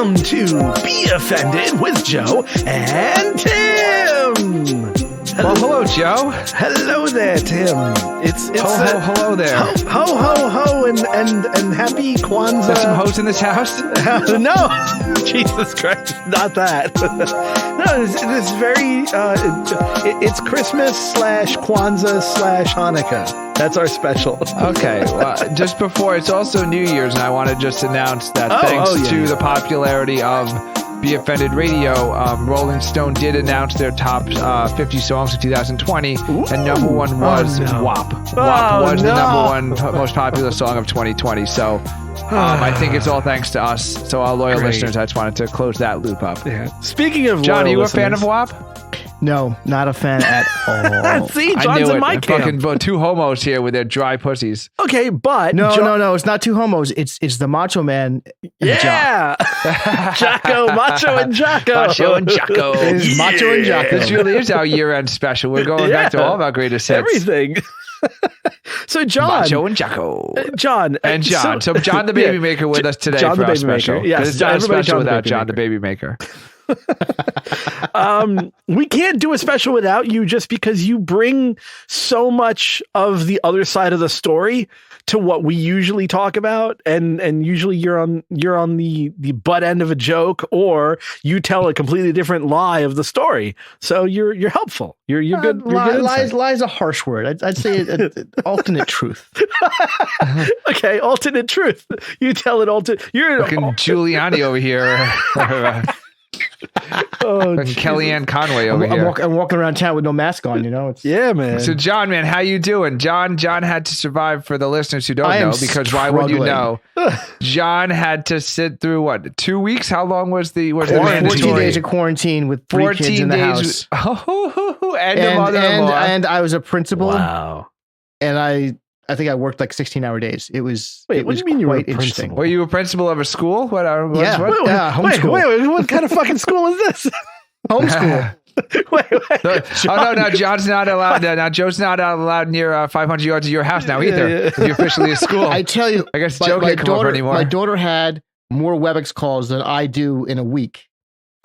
Welcome to Be Offended with Joe and Tim. Well, hello, Joe. Hello there, Tim. It's hello there. Ho, and happy Kwanzaa. There's some hoes in this house? No, Jesus Christ, not that. No, this very, it's Christmas / Kwanzaa / Hanukkah. That's our special. Okay, well, just before, it's also New Year's, and I want to just announce that thanks to the popularity of Be Offended Radio, Rolling Stone did announce their top 50 songs of 2020, and number one was WAP. WAP was the number one most popular song of 2020, so I think it's all thanks to us. So our loyal listeners, I just wanted to close that loop up. Yeah. Speaking of John, are you listeners, a fan of WAP? No, not a fan at all. See, John's in my camp. Fucking two homos here with their dry pussies. Okay, but no, it's not two homos. It's the Macho Man. Yeah, Jocko, Macho and Jocko. It's Macho and Jocko. This really is our year-end special. We're going back to all of our greatest hits. Everything. So John, Macho and Jocko, John. So John the Baby Maker with us today John for the our Baby special. Maker. Yes, it's not a special without John the Baby Baby Maker. We can't do a special without you, just because you bring so much of the other side of the story to what we usually talk about, and usually you're on the butt end of a joke, or you tell a completely different lie of the story. So you're helpful. You're good. Lie's a harsh word. I'd say alternate truth. Okay, alternate truth. You tell it alternate. You're fucking Giuliani over here. Kellyanne Conway over here. I'm walking around town with no mask on, you know. Yeah, man. So John, man, how you doing? John had to survive, for the listeners who don't know, because why would you know? John had to sit through what, 2 weeks? How long was the mandatory? 14 days of quarantine with 3 kids in the house. And your mother-in-law. And I was a principal. Wow. And I think I worked like 16-hour days. It was. Wait, what do you mean you were a interesting? principal? Were you a principal of a school? Homeschool. Wait, what kind of fucking school is this? Homeschool. wait. No, John's not allowed. Now Joe's not allowed near 500 yards of your house now either. Yeah. If you're officially a school. I tell you, I guess Joe can't come over anymore. My daughter had more WebEx calls than I do in a week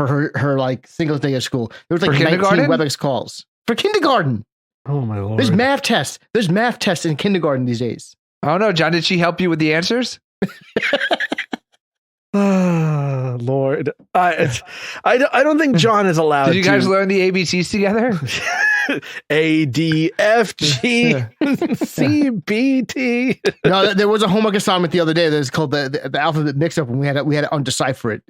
for her like single day of school. There was like 19 WebEx calls for kindergarten. Oh my Lord. There's math tests. There's math tests in kindergarten these days. Oh no, John, did she help you with the answers? Oh, Lord. I don't think John is allowed to. Did you guys learn the ABCs together? A, D, F, G, C, B, T. No, there was a homework assignment the other day that was called the alphabet mix-up, and we had to undecipher it.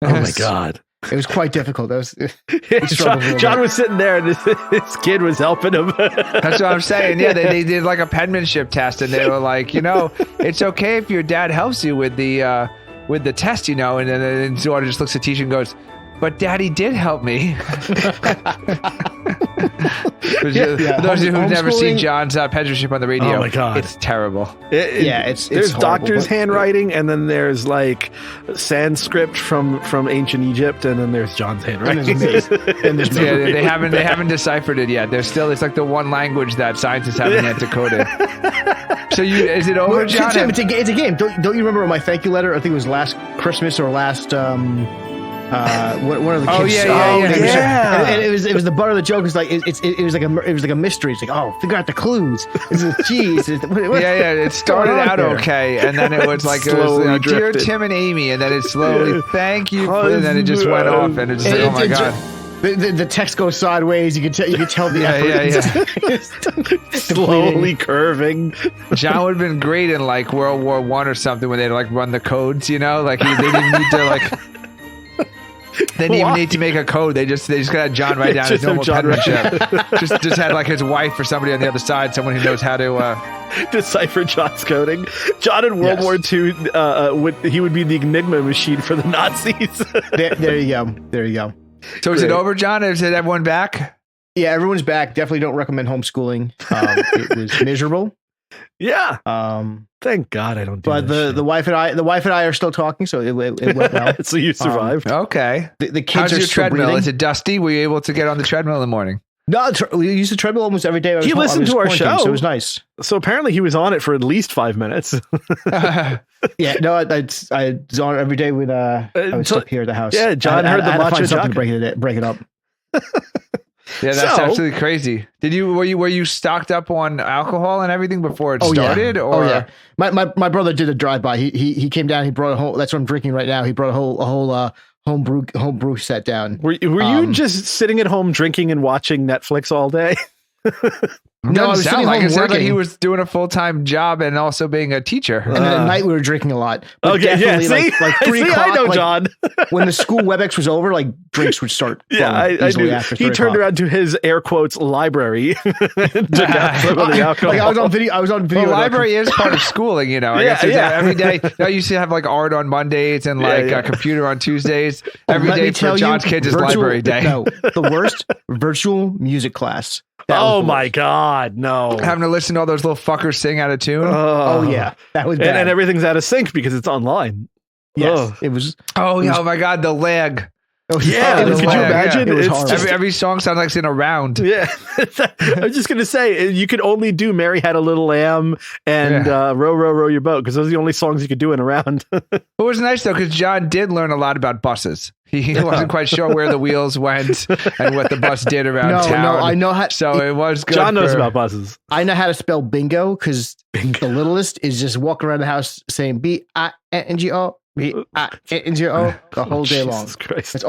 Oh my God. It was quite difficult. John was sitting there, and his kid was helping him. That's what I'm saying. Yeah, they did like a penmanship test, and they were like, it's okay if your dad helps you with the test, and then his daughter just looks at teacher and goes, "But Daddy did help me." For those of you who've never seen John's penmanship on the radio, oh my God, it's terrible. There's horrible, doctor's handwriting, and then there's like Sanskrit from ancient Egypt, and then there's John's handwriting. They haven't deciphered it yet. It's like the one language that scientists haven't yet decoded. So is it over, John? Tim, it's a game. Don't you remember my thank you letter? I think it was last Christmas or last. One of the kids. Oh yeah. And it was the butt of the joke. It was like it was like a mystery. It's like, oh, figure out the clues. It started out okay, and then it was like dear Tim and Amy, and then it slowly thank you, and then it just went off, and it's like, oh my God. The text goes sideways. You can tell the effort. Slowly curving. John would have been great in like World War I or something, when they'd like run the codes. Like they didn't need to like. They didn't even need to make a code. They just got John write down his normal penmanship. just had like his wife or somebody on the other side, someone who knows how to decipher John's coding. John in World War II, he would be the Enigma machine for the Nazis. There you go. So is it over, John? Is it everyone back? Yeah, everyone's back. Definitely don't recommend homeschooling. It was miserable. Yeah. Thank God I don't do but that. The wife and I are still talking, so it went well. So you survived. Okay. The kids How's your treadmill? Is it dusty? Were you able to get on the treadmill in the morning? No, we used the treadmill almost every day. He listened to our show, so it was nice. So apparently he was on it for at least 5 minutes. Yeah, no, I was on it every day when I was up here at the house. Yeah, John heard the matcha Jocko to break it up. Yeah, that's absolutely crazy. Were you stocked up on alcohol and everything before it started? Yeah. Or? Oh yeah, my brother did a drive by. He came down. He brought a whole. That's what I'm drinking right now. He brought a whole home brew set down. Were you just sitting at home drinking and watching Netflix all day? No, I was sitting home working. Like he was doing a full-time job and also being a teacher. And then at night we were drinking a lot. But definitely like 3 o'clock. I know, John. When the school WebEx was over, like drinks would start. Yeah, I knew. After he turned around to his air quotes library. I was on video. Well, library is part of schooling, you know. I guess every day. I used to have like art on Mondays and like computer on Tuesdays. Every day for John's kids is library day. No, the worst virtual music class. Oh my God, no. Having to listen to all those little fuckers sing out of tune. Oh yeah. That was bad. And everything's out of sync because it's online. Yes. It was. Oh yeah. Oh my God. The lag. Oh yeah. Could you imagine? Yeah. It's just, every song sounds like it's in a round. Yeah. I was just going to say, you could only do Mary Had a Little Lamb and Row, Row, Row Your Boat because those are the only songs you could do in a round. It was nice though because John did learn a lot about buses. He wasn't quite sure where the wheels went and what the bus did around town. No, I know how. So it was good. John knows about buses. I know how to spell bingo because the littlest is just walking around the house saying B-I-N-G-O, B-I-N-G-O the whole day long. Christ. That's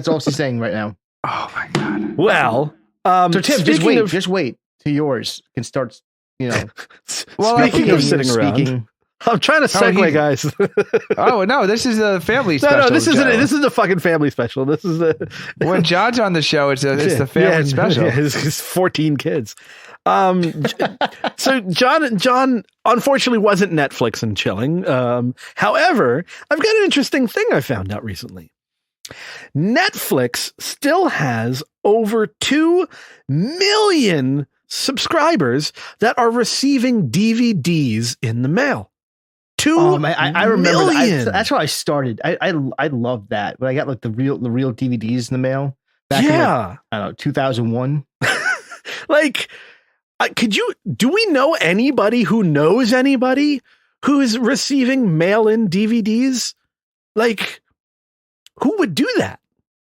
all she's saying right now. Oh my God. Well, so Tim, just wait till yours can start. You know. Well, speaking of sitting around. I'm trying to segue, guys. Oh no, this is a family special. No, this isn't. This is a fucking family special. This is when John's on the show. It's the family special. Yeah, his 14 kids. So John unfortunately wasn't Netflix and chilling. However, I've got an interesting thing I found out recently. Netflix still has over 2 million subscribers that are receiving DVDs in the mail. I remember that. That's where I started. I loved that when I got like the real DVDs in the mail back in I don't know 2001. Like, do we know anybody who knows anybody who's receiving mail-in DVDs? Like, who would do that?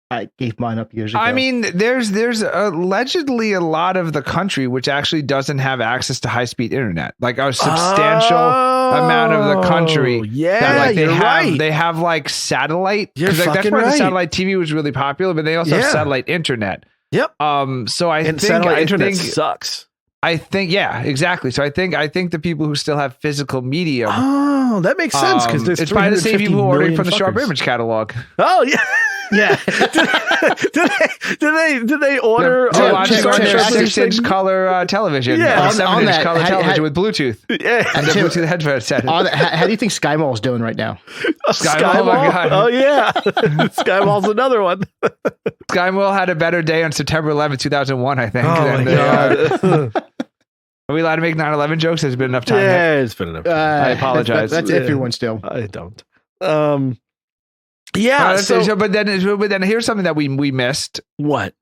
I gave mine up years ago. I mean, there's allegedly a lot of the country which actually doesn't have access to high-speed internet, like a substantial amount of the country. Yeah, that, like, you're right. They have like satellite. You're like, fucking that's why right. the satellite TV was really popular, but they also have satellite internet. Yep. So I think satellite internet sucks. I think exactly. So I think the people who still have physical media. Oh, that makes sense because there's it's probably the same people who are ordering from the Sharp Image catalog. Oh yeah. Yeah. do they order to watch their 6-inch color television? Yeah, 7-inch color television with Bluetooth. Yeah, and the Bluetooth headphone set. How do you think SkyMall is doing right now? SkyMall? Oh my God. Oh yeah, SkyMall's another one. SkyMall had a better day on September 11th, 2001. I think. Oh my God. Are we allowed to make 9/11 jokes? There's been enough time. Yeah, it's been enough time. I apologize. That's everyone still. I don't. Yeah. But then here's something that we missed. What?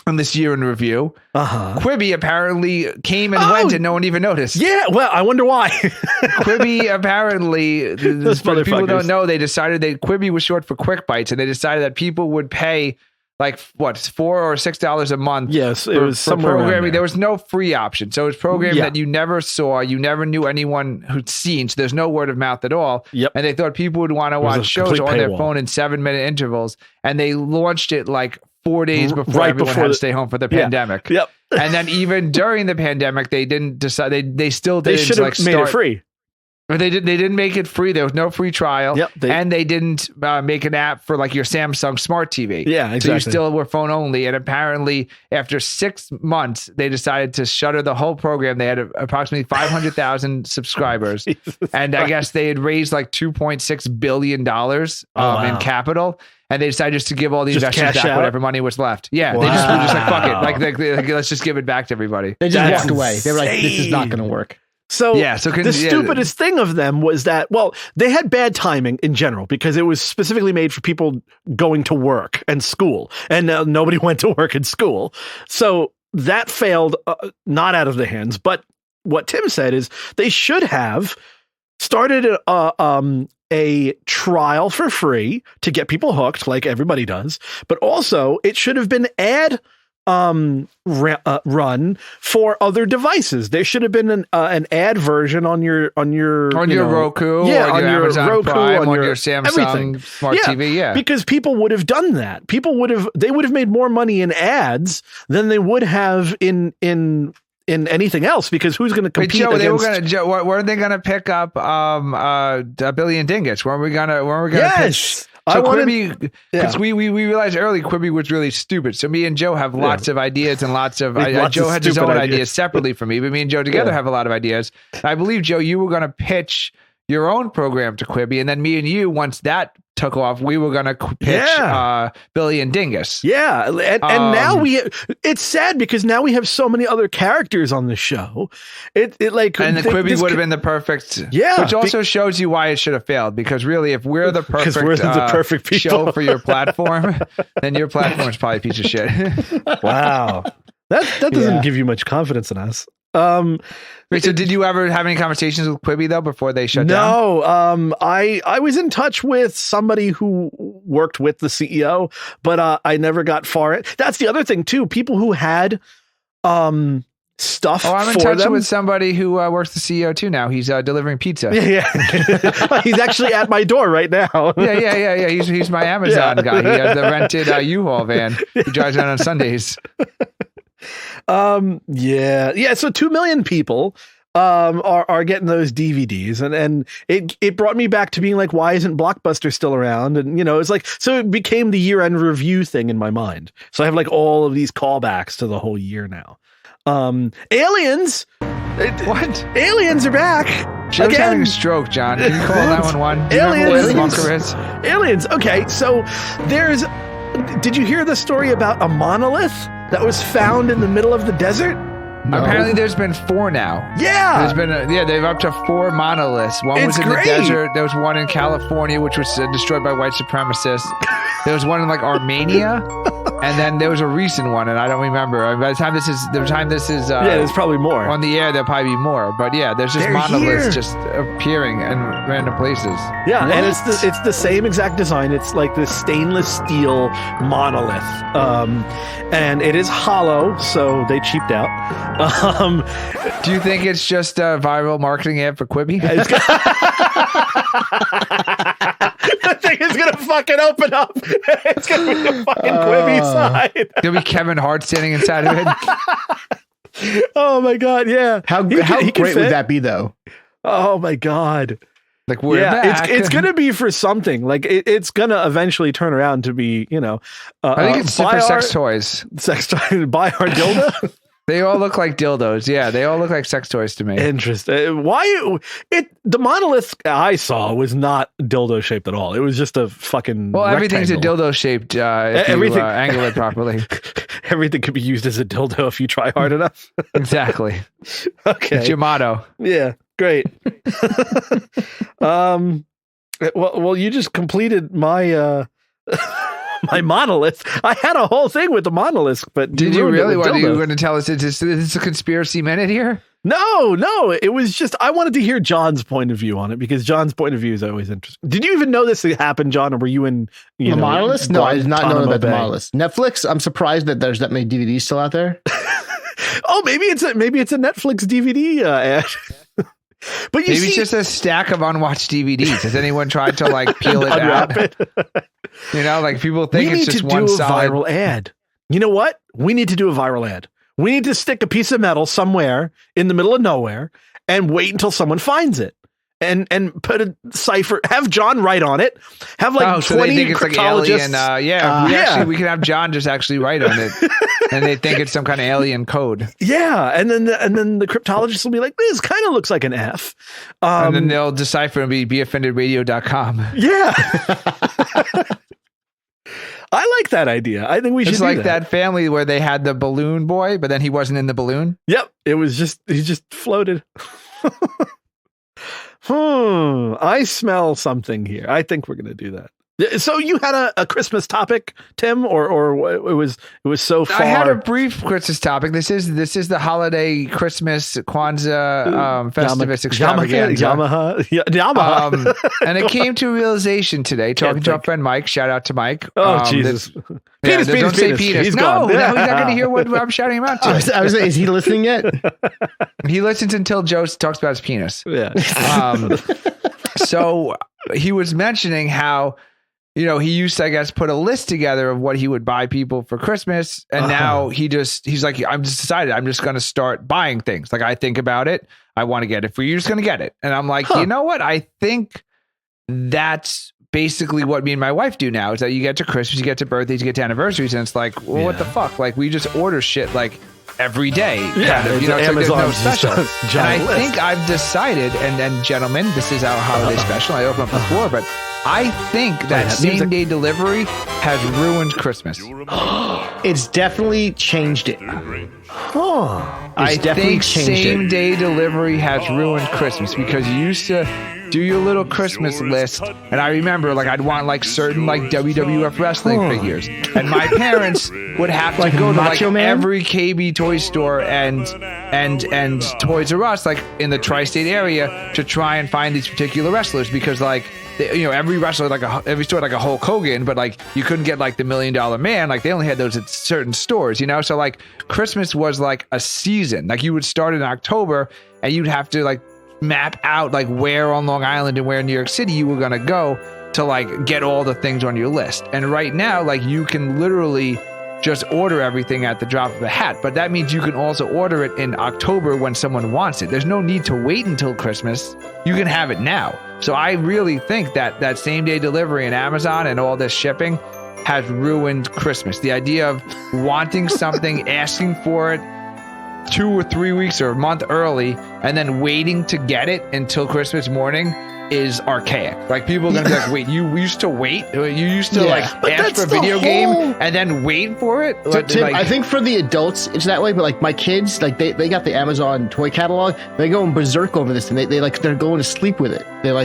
On this year in review, Quibi apparently came and went, and no one even noticed. Yeah, well, I wonder why. Quibi apparently, for people don't know, they decided Quibi was short for Quick Bites, and they decided that people would pay like what, $4 or $6 a month. Yes, it was somewhere programming. There was no free option, so it's programming that you never saw, you never knew anyone who'd seen. So there's no word of mouth at all. Yep. And they thought people would want to watch shows on their phone in 7-minute intervals, and they launched it like 4 days before everyone had to stay home for the pandemic. Yep. And then even during the pandemic, they didn't decide. They still didn't. They should have made it free. But they didn't make it free. There was no free trial. Yep, and they didn't make an app for like your Samsung Smart TV. Yeah, exactly. So you still were phone only. And apparently, after 6 months, they decided to shutter the whole program. They had approximately 500,000 subscribers, and I guess they had raised like $2.6 billion in capital. And they decided just to give all the investors back whatever money was left. Yeah, they just were just like, fuck it, like let's just give it back to everybody. They just walked away. They were like, this is not going to work. So, the stupidest thing of them was that, well, they had bad timing in general because it was specifically made for people going to work and school, and nobody went to work and school. So that failed, not out of the hands. But what Tim said is they should have started a trial for free to get people hooked, like everybody does. But also, it should have been ad run for other devices. There should have been an ad version on your Roku, yeah, on your Amazon Roku, Prime, on your Samsung everything. Smart TV, yeah. Because people would have done that. They would have made more money in ads than they would have in anything else, because who's going to compete against... weren't they going to pick up a Billion Dingus? Weren't we going to yes. pitch? So Quibi, because we realized early Quibi was really stupid. So me and Joe have lots of ideas and lots of... Joe had his own ideas separately from me, but me and Joe together have a lot of ideas. I believe, Joe, you were going to pitch your own program to Quibi, and then me and you, once that took off, we were going to pitch Billy and Dingus. Yeah, and now it's sad because now we have so many other characters on the show. And the Quibi would have been the perfect, which also shows you why it should have failed, because really, if we're the perfect people. Show for your platform, then your platform is probably a piece of shit. Wow. That doesn't give you much confidence in us. Wait, so did you ever have any conversations with Quibi though before they shut down? No, I was in touch with somebody who worked with the CEO, but I never got far. That's the other thing too. People who had stuff. Oh, I'm in touch with somebody who works the CEO too now. He's delivering pizza. Yeah. He's actually at my door right now. Yeah. He's my Amazon guy. He has the rented U-Haul van. He drives around on Sundays. So 2 million people are getting those DVDs, and it brought me back to being like, why isn't Blockbuster still around? And it's like, so it became the year-end review thing in my mind. So I have like all of these callbacks to the whole year now. Aliens. What? Aliens are back. Joe's having a stroke, John. Can you call 911? Aliens. Okay, so did you hear the story about a monolith that was found in the middle of the desert? No. Apparently there's been 4 now. Yeah. There's been they've up to 4 monoliths. One was in the desert. There was one in California, which was destroyed by white supremacists. There was one in like Armenia. And then there was a recent one, and I don't remember. By the time this is, there's probably more on the air. There'll probably be more, but there's just monoliths just appearing in random places. Yeah, what? And it's the same exact design. It's like this stainless steel monolith, and it is hollow, so they cheaped out. Do you think it's just a viral marketing ad for Quibi? The thing is gonna fucking open up. It's gonna be the fucking Quibi side. There'll be Kevin Hart standing inside of it. Oh my god, yeah. How great would that be though? Oh my god. Like we're back. It's gonna be for something. Like it's gonna eventually turn around to be, I think it's for sex toys. Buy our dildo. They all look like dildos. Yeah, they all look like sex toys to me. Interesting. The monolith I saw was not dildo shaped at all. It was just a fucking everything's a dildo shaped if you angle it properly. Everything could be used as a dildo if you try hard enough. Exactly. Okay. It's your motto. Yeah, great. Well, you just completed my my monolith. I had a whole thing with the monolith, but did you really? What are you going to tell us? Is this a conspiracy minute here? No. It was just I wanted to hear John's point of view on it, because John's point of view is always interesting. Did you even know this happened, John, or were you in the monolith? No, I did not know about the monolith. Netflix. I'm surprised that there's that many DVDs still out there. Oh, maybe it's a Netflix DVD ad. But maybe it's just a stack of unwatched DVDs. Has anyone tried to like peel it out? Like people think it's just one solid viral ad. You know what? We need to do a viral ad. We need to stick a piece of metal somewhere in the middle of nowhere and wait until someone finds it. And put a cipher. Have John write on it. Have like 20 cryptologists. Like alien, we can have John just actually write on it, and they think it's some kind of alien code. Yeah, and then the cryptologists will be like, "This kind of looks like an F," and then they'll decipher and be beoffendedradio.com. Yeah. I like that idea. I think we should. It's like that family where they had the balloon boy, but then he wasn't in the balloon. Yep, he just floated. I smell something here. I think we're going to do that. So you had a Christmas topic, Tim, or it was so far. I had a brief Christmas topic. This is the holiday Christmas Kwanzaa Festivus extravaganza. Yamaha. And it came to a realization today, talking to our friend Mike. Shout out to Mike. Oh, Jesus. Penis. Don't say penis. He's no, gone. He's not going to hear what I'm shouting him out to. I was like, is he listening yet? He listens until Joe talks about his penis. Yeah. So he was mentioning how, he used to, I guess, put a list together of what he would buy people for Christmas. And now he's like, I'm just decided I'm just going to start buying things. Like, I think about it. I want to get it for you. You're just going to get it. And I'm like, you know what? I think that's basically what me and my wife do now, is that you get to Christmas, you get to birthdays, you get to anniversaries. And it's like, well, what the fuck? Like, we just order shit like every day. Yeah. Kind of, it's like no special. And I think I've decided, and gentlemen, this is our holiday special. I opened up the floor, but I think that same day delivery has ruined Christmas. It's definitely changed it. I think same day delivery has ruined Christmas, because you used to do your little Christmas list, and I remember I'd want certain WWF wrestling figures, and my parents would have to go to every KB toy store and Toys R Us in the tri-state area to try and find these particular wrestlers, because every wrestler every store had a Hulk Hogan, but you couldn't get the $1 Million Man. They only had those at certain stores, so Christmas was a season. You would start in October, and you'd have to map out where on Long Island and where in New York City you were going to go to get all the things on your list. And right now you can literally just order everything at the drop of a hat, but that means you can also order it in October when someone wants it. There's no need to wait until Christmas. You can have it now. So I really think that same day delivery and Amazon and all this shipping has ruined Christmas. The idea of wanting something, asking for it 2 or 3 weeks or a month early, and then waiting to get it until Christmas morning is archaic. People are going to be wait, you used to wait? You used to ask for a video game and then wait for it? Tim, I think for the adults it's that way, but my kids, they got the Amazon toy catalog. They go berserk over this, and they're going to sleep with it. I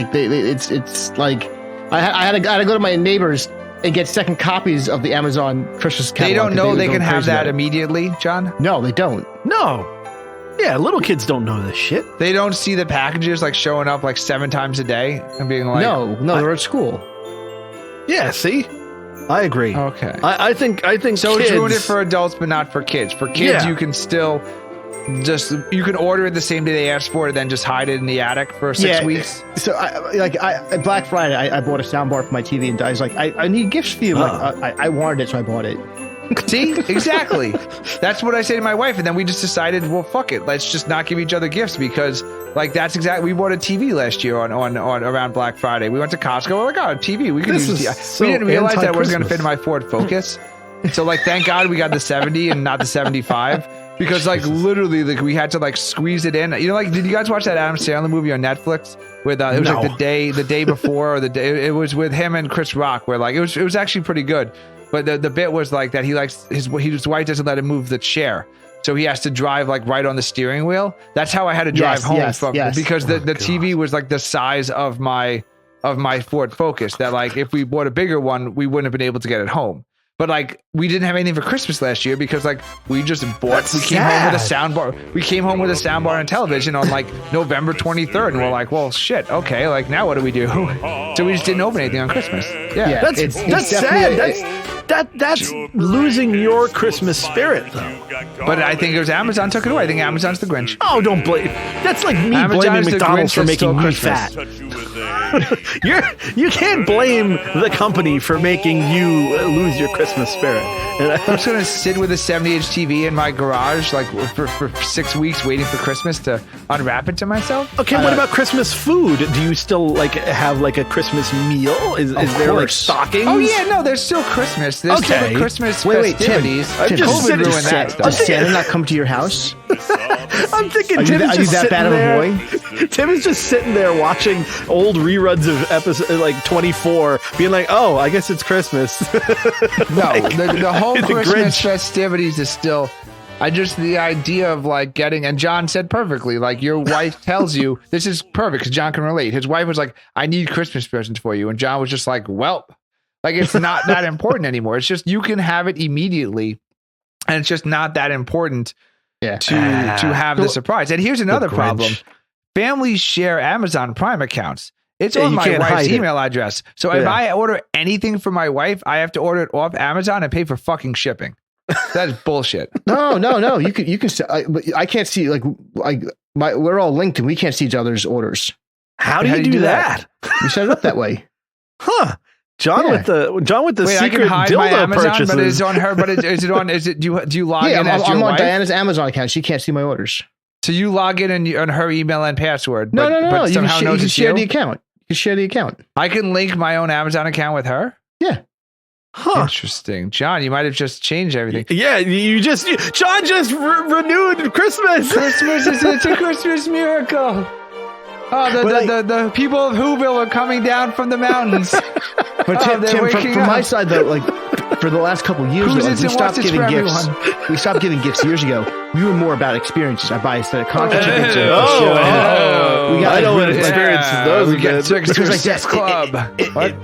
had to go to my neighbors and get second copies of the Amazon Christmas catalog. They don't know they can have that immediately, John? No, they don't. No. Yeah, little kids don't know this shit. They don't see the packages showing up 7 times a day and being no, they're at school. Yeah, see? I agree. Okay. I think so kids, it's ruined it for adults, but not for kids. For kids, you can still you can order it the same day they ask for it, then just hide it in the attic for 6 weeks. So Black Friday, I bought a soundbar for my TV, and I was like, I need gifts for you. I wanted it, so I bought it. See, exactly. That's what I say to my wife, and then we just decided, well, fuck it, let's just not give each other gifts, because that's exactly. We bought a TV last year on around Black Friday. We went to Costco. We're like, oh, TV. We could use TV. So we didn't realize that it wasn't going to fit in my Ford Focus. So thank God we got the 70 and not the 75. Because literally we had to squeeze it in. Did you guys watch that Adam Sandler movie on Netflix with it was the day before, or the day it was with him and Chris Rock, where it was actually pretty good. But the bit was that he likes his wife doesn't let him move the chair, so he has to drive right on the steering wheel. That's how I had to drive home because the TV was the size of my Ford Focus. That if we bought a bigger one, we wouldn't have been able to get it home. But we didn't have anything for Christmas last year because we just bought. We came home with a soundbar. We came home with a soundbar and television on November 23rd, and we're like, well, shit. Okay, now what do we do? So we just didn't open anything on Christmas. Yeah, that's sad. That's losing your Christmas spirit, though. But I think it was Amazon took it away. I think Amazon's the Grinch. Oh, don't blame. That's like me blaming McDonald's for making me fat. You can't blame the company for making you lose your Christmas spirit. I'm just gonna sit with a 70-inch TV in my garage for 6 weeks waiting for Christmas to unwrap it to myself. Okay, what about Christmas food? Do you still have a Christmas meal? Is there stockings? Oh yeah, no, there's still Christmas. There's still the Christmas festivities. Tim, COVID ruined that stuff. Does Santa not come to your house? I'm thinking Tim is just sitting there. Tim is just sitting there watching old reruns of episode 24, being like, "Oh, I guess it's Christmas." No, the whole Christmas festivities is still. The idea of getting, and John said perfectly, your wife tells you this is perfect because John can relate. His wife was like, "I need Christmas presents for you," and John was just like, "Well, Like it's not that important anymore. It's just you can have it immediately, and it's just not that important to have the surprise. And here's another problem: families share Amazon Prime accounts. It's on my wife's email address. So if I order anything for my wife, I have to order it off Amazon and pay for fucking shipping. That is bullshit. No. You can. I can't see we're all linked and we can't see each other's orders. How do you do that? We set it up that way. Huh? John with the Wait, secret I can hide dildo my Amazon, purchases. but it's on her. But is it on? Do you log in as your I'm on wife? Diana's Amazon account. She can't see my orders. So you log in on her email and password. No. But You can share the account. You share the account. I can link my own Amazon account with her. Yeah. Huh. Interesting. John, you might have just changed everything. Yeah, John just renewed Christmas. It's a Christmas miracle. Oh, the people of Whoville are coming down from the mountains. But Tim, from my side, though, like for the last couple of years, we stopped giving gifts. We stopped giving gifts years ago. We were more about experiences. I buy instead of concert tickets. I know what experiences those. We get tickets to like club.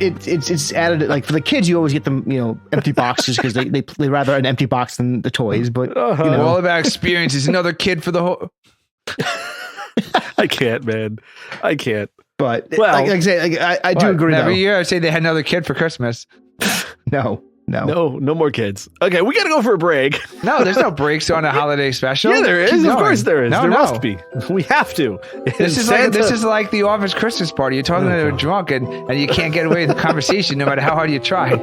It's added like for the kids. You always get them, empty boxes because they rather an empty box than the toys. But all about experiences. Another kid for the whole. I can't, man. I can't. But like I say, I do agree. Every year I say they had another kid for Christmas. No more kids. Okay, we gotta go for a break. No, there's no breaks on a holiday special. Yeah, there is. Of course there is. No, there must be. We have to. This is like the office Christmas party. You're talking to they're drunk and you can't get away with the conversation no matter how hard you try.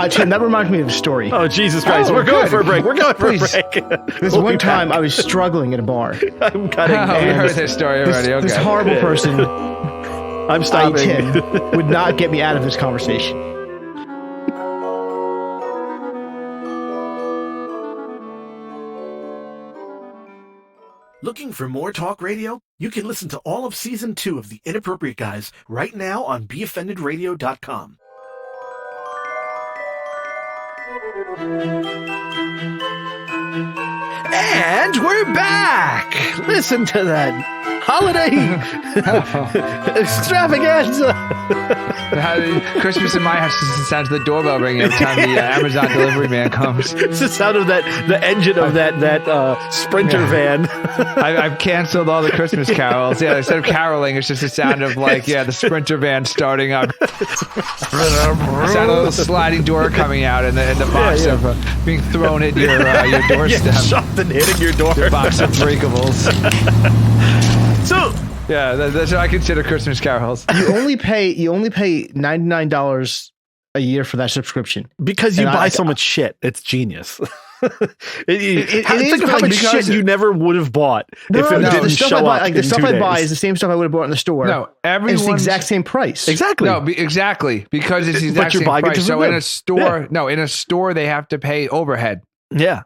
Tim, that reminds me of a story. Oh, Jesus Christ. We're going for a break. We're going for a break. This one time I was struggling at a bar. I'm cutting. We heard this story already. Okay. This horrible person, I'm stopping. Tim, would not get me out of this conversation. Looking for more talk radio? You can listen to all of Season 2 of The Inappropriate Guys right now on BeOffendedRadio.com. And we're back! Listen to that holiday extravaganza. Christmas in my house is the sound of the doorbell ringing every time the Amazon delivery man comes. It's the sound of the engine of that Sprinter van. I've canceled all the Christmas carols. Yeah, instead of caroling, it's just the sound of the Sprinter van starting up. The sound of the sliding door coming out and the box of being thrown at your doorstep. Something hitting your door. The box of breakables. So that's what I consider Christmas carols. You only pay $99 a year for that subscription because you buy so much shit. It's genius. Think of how much shit you never would have bought if it didn't show up. The stuff I buy is the same stuff I would have bought in the store. No, it's the exact same price. Exactly. No, exactly because it's the exact same price. So in a store, in a store they have to pay overhead. Yeah.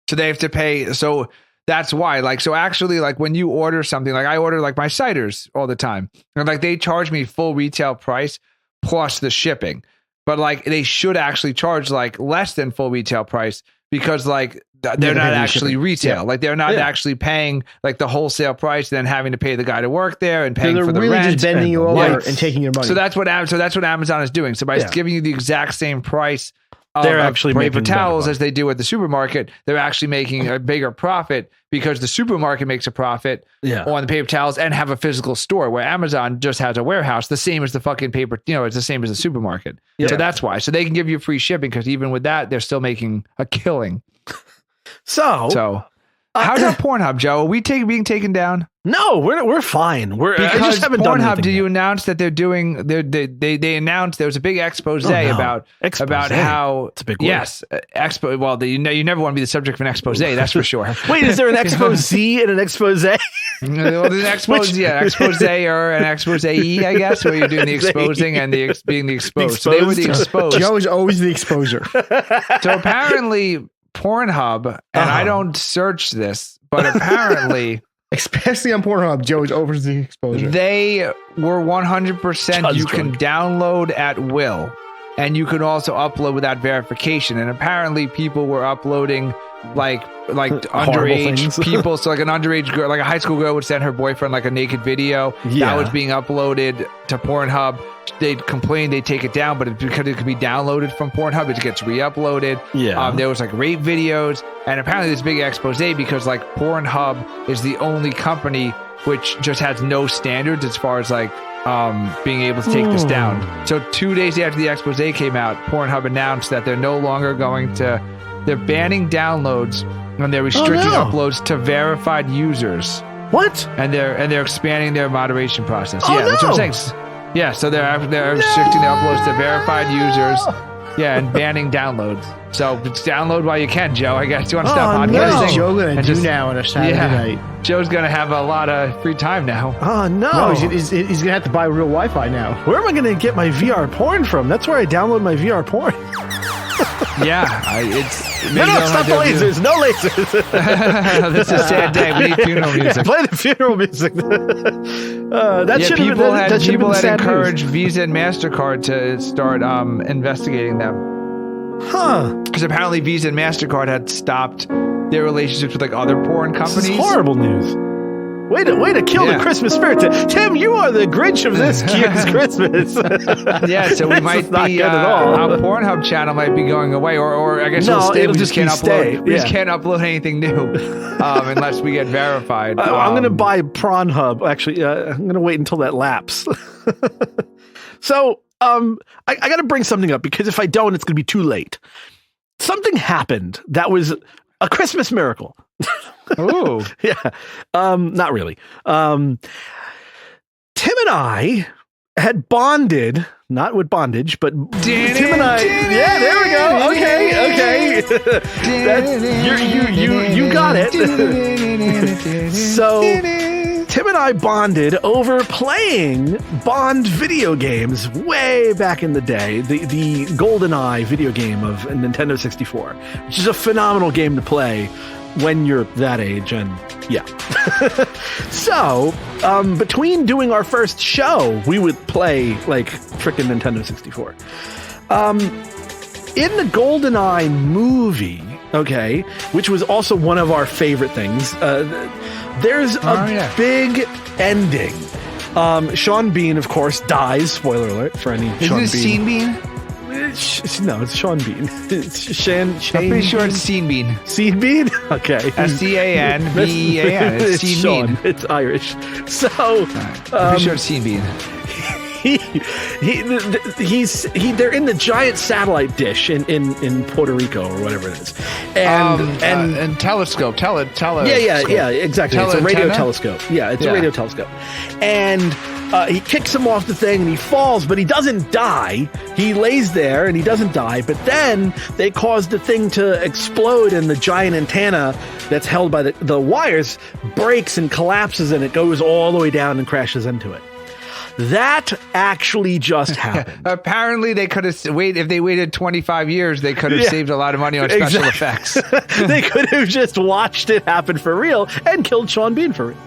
So they have to pay. So that's why. Actually, when you order something, I order my ciders all the time, and they charge me full retail price plus the shipping. But they should actually charge less than full retail price because they're not actually retail. Yeah. They're not actually paying the wholesale price, then having to pay the guy to work there and paying for the really rent. Just bending you over and taking your money. So that's what Amazon is doing. So by giving you the exact same price. They're actually paper towels as they do at the supermarket. They're actually making a bigger profit because the supermarket makes a profit on the paper towels and have a physical store where Amazon just has a warehouse, the same as the fucking paper, it's the same as the supermarket. Yeah. So that's why. So they can give you free shipping because even with that, they're still making a killing. So how's our Pornhub, Joe? Are we being taken down? No, we're fine. I just haven't Pornhub, done anything. Did you announce that they're doing? They announced there was a big expose about how it's a big word. Yes, expo. Well, you never want to be the subject of an expose. That's for sure. Wait, is there an expose and an expose? Well, there's an expose, expose or an expose, I guess, where you're doing the exposing and being the exposed. So they were the exposed. Joe is always the exposer. So apparently, Pornhub, and I don't search this, but apparently. Especially on Pornhub, Joe is over the exposure. They were 100% you can download at will, and you can also upload without verification. And apparently people were uploading underage people. So like an underage girl, like a high school girl would send her boyfriend like a naked video that was being uploaded to Pornhub. They'd complain, they'd take it down, but because it could be downloaded from Pornhub, it gets re-uploaded. There was like rape videos, and apparently this big expose because like Pornhub is the only company which just has no standards as far as like being able to take this down. So 2 days after the expose came out, Pornhub announced that they're no longer they're banning downloads and they're restricting uploads to verified users. What? And they're expanding their moderation process. That's what I'm saying. Yeah, so they're restricting the uploads to verified users. Yeah, and banning downloads. So just download while you can, Joe. I guess you want to stop podcasting. What is Joe going to do now on a Saturday night? Joe's going to have a lot of free time now. Oh, no. No, he's going to have to buy real Wi-Fi now. Where am I going to get my VR porn from? That's where I download my VR porn. Stop the lasers. No lasers. This is a sad day. We need funeral music. Play the funeral music. People had encouraged Visa and MasterCard to start investigating them. Because apparently Visa and MasterCard had stopped their relationships with like other porn companies. This is horrible news. Way to kill the Christmas spirit. Tim, you are the Grinch of this year's Christmas. So we might be our Pornhub channel might be going away, or I guess it'll just can't upload. We just can't upload anything new unless we get verified. I'm going to buy Pornhub. Actually, I'm going to wait until that lapse. So I got to bring something up because if I don't, it's going to be too late. Something happened that was a Christmas miracle. Oh, yeah. Not really. Tim and I had bonded, not with bondage, but Tim and I. Yeah, there we go. Okay. You got it. So Tim and I bonded over playing Bond video games way back in the day. The GoldenEye video game of Nintendo 64, which is a phenomenal game to play when you're that age, and so between doing our first show, we would play like frickin' Nintendo 64. In the GoldenEye movie, which was also one of our favorite things, there's a big ending. Sean Bean, of course, dies. Spoiler alert for any Sean Bean. Is it Sean Bean? No, it's Sean Bean. It's Shane. I'm pretty sure it's Sean Bean. Sean Bean? Okay. SCANBEAN. It's Sean Bean. It's Irish. So, I'm pretty sure it's Sean Bean. They're in the giant satellite dish in Puerto Rico or whatever it is, and telescope. Yeah, exactly. It's a radio telescope. Yeah, it's a radio telescope, and he kicks him off the thing and he falls, but he doesn't die. He lays there and he doesn't die. But then they cause the thing to explode, and the giant antenna that's held by the wires breaks and collapses, and it goes all the way down and crashes into it. That actually just happened. Apparently, they could have waited. If they waited 25 years, they could have saved a lot of money on special effects. They could have just watched it happen for real and killed Sean Bean for real.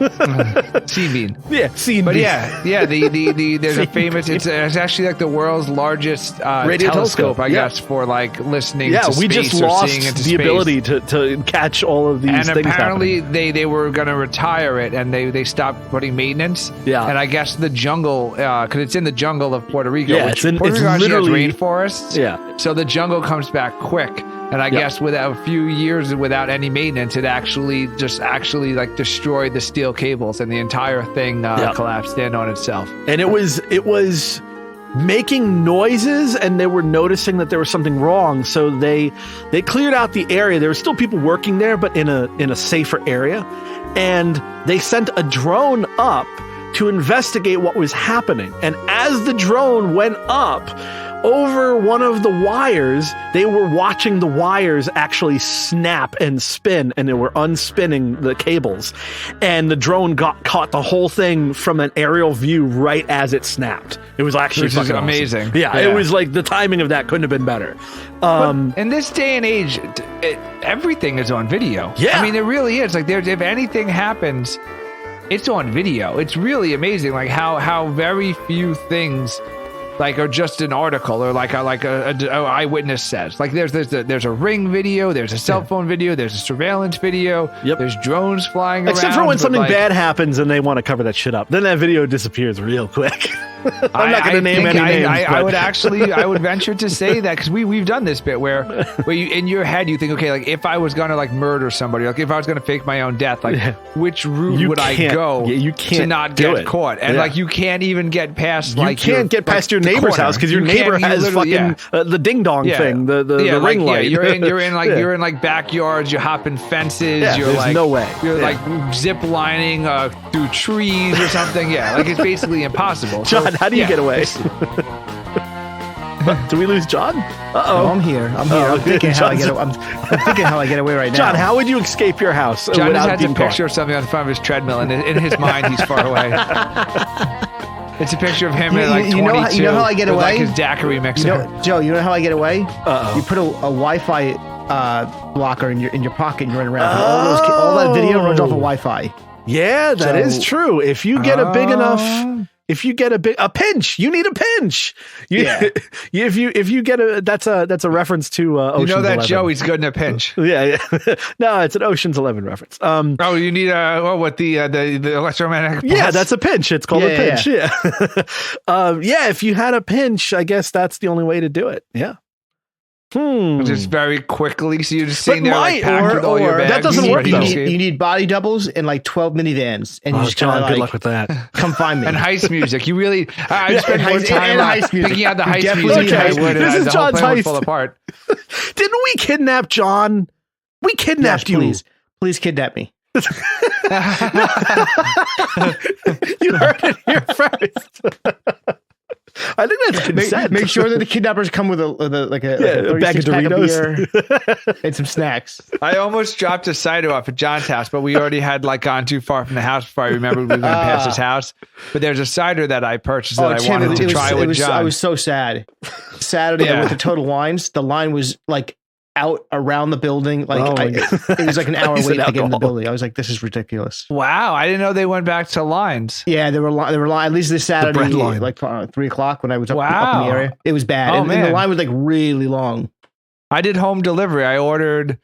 Sean Bean. Yeah, Sean Bean. There's a famous. It's actually like the world's largest radio telescope, I guess, for like listening. to space we just lost the ability to catch all of these. And things apparently, happening. they were going to retire it, and they stopped putting maintenance. Yeah, and I guess the jungle, because it's in the jungle of Puerto Rico. Yeah, Puerto Rico literally has rainforests. Yeah, so the jungle comes back quick. And I guess without a few years without any maintenance, it actually like destroyed the steel cables, and the entire thing collapsed in on itself. And it was making noises, and they were noticing that there was something wrong. So they cleared out the area. There were still people working there, but in a safer area. And they sent a drone up to investigate what was happening. And as the drone went up over one of the wires, they were watching the wires actually snap and spin, and they were unspinning the cables. And the drone caught the whole thing from an aerial view right as it snapped. It was actually fucking amazing. Awesome. Yeah, it was like the timing of that couldn't have been better. But in this day and age, everything is on video. Yeah. I mean, it really is. Like, if anything happens, it's on video. It's really amazing, like how very few things like, or just an article, or like a eyewitness says. Like there's a Ring video, there's a cell phone video, there's a surveillance video, there's drones flying around. Except for when something bad happens and they want to cover that shit up. Then that video disappears real quick. I'm not going to name any names. I would venture to say that, because we've done this bit where you, in your head, you think, okay, like if I was going to like murder somebody, like if I was going to fake my own death, like which route would I go to not get caught? And like you can't even get past like you can't get past your neighbor's house because your neighbor has fucking the ding dong thing, the ring light. You're in like backyards, you're hopping fences, you're there's like no way. You're like zip lining through trees or something. Yeah, like it's basically impossible. John, how do you get away? Do we lose John? Uh-oh. I'm here. I'm thinking how I get away. I'm thinking how I get away right now. John, how would you escape your house? John just has a picture of something on the front of his treadmill, and in his mind, he's far away. It's a picture of him at like 22. You know how I get away? Like his daiquiri mixer. Joe, you know how I get away? You put a Wi-Fi blocker in your pocket and you run around. All that video runs off of Wi-Fi. Yeah, that is true. If you get a big enough... If you get a pinch, you need a pinch. If you get that's a reference to Ocean's 11. That Joey's good in a pinch. Yeah. No, it's an Ocean's 11 reference. You need the electromagnetic pulse? Yeah, that's a pinch. It's called a pinch. Yeah. If you had a pinch, I guess that's the only way to do it. Yeah. Just very quickly, so you're just sitting there like packed with all your bags. That doesn't work though. You need body doubles and like 12 minivans, and you just John, good luck with that. Come find me. And heist music. You really, I spent more time picking out the heist music. Okay. This is John's heist. Fall apart. Didn't we kidnap John? We kidnapped you. Please kidnap me. You heard it here first. I think that's consent. Make sure that the kidnappers come with a bag of Doritos and some snacks. I almost dropped a cider off at John's house, but we already had like gone too far from the house before I remembered we were going to pass his house. But there's a cider that I purchased that I wanted to try with John. I was so sad. Saturday I went to Total Wines. The line was like out around the building. Like it was like an hour wait to get in the building. I was like, this is ridiculous. Wow. I didn't know they went back to lines. Yeah, they were at least this Saturday, like 3:00 when I was up in the area. It was bad. And the line was like really long. I did home delivery. I ordered,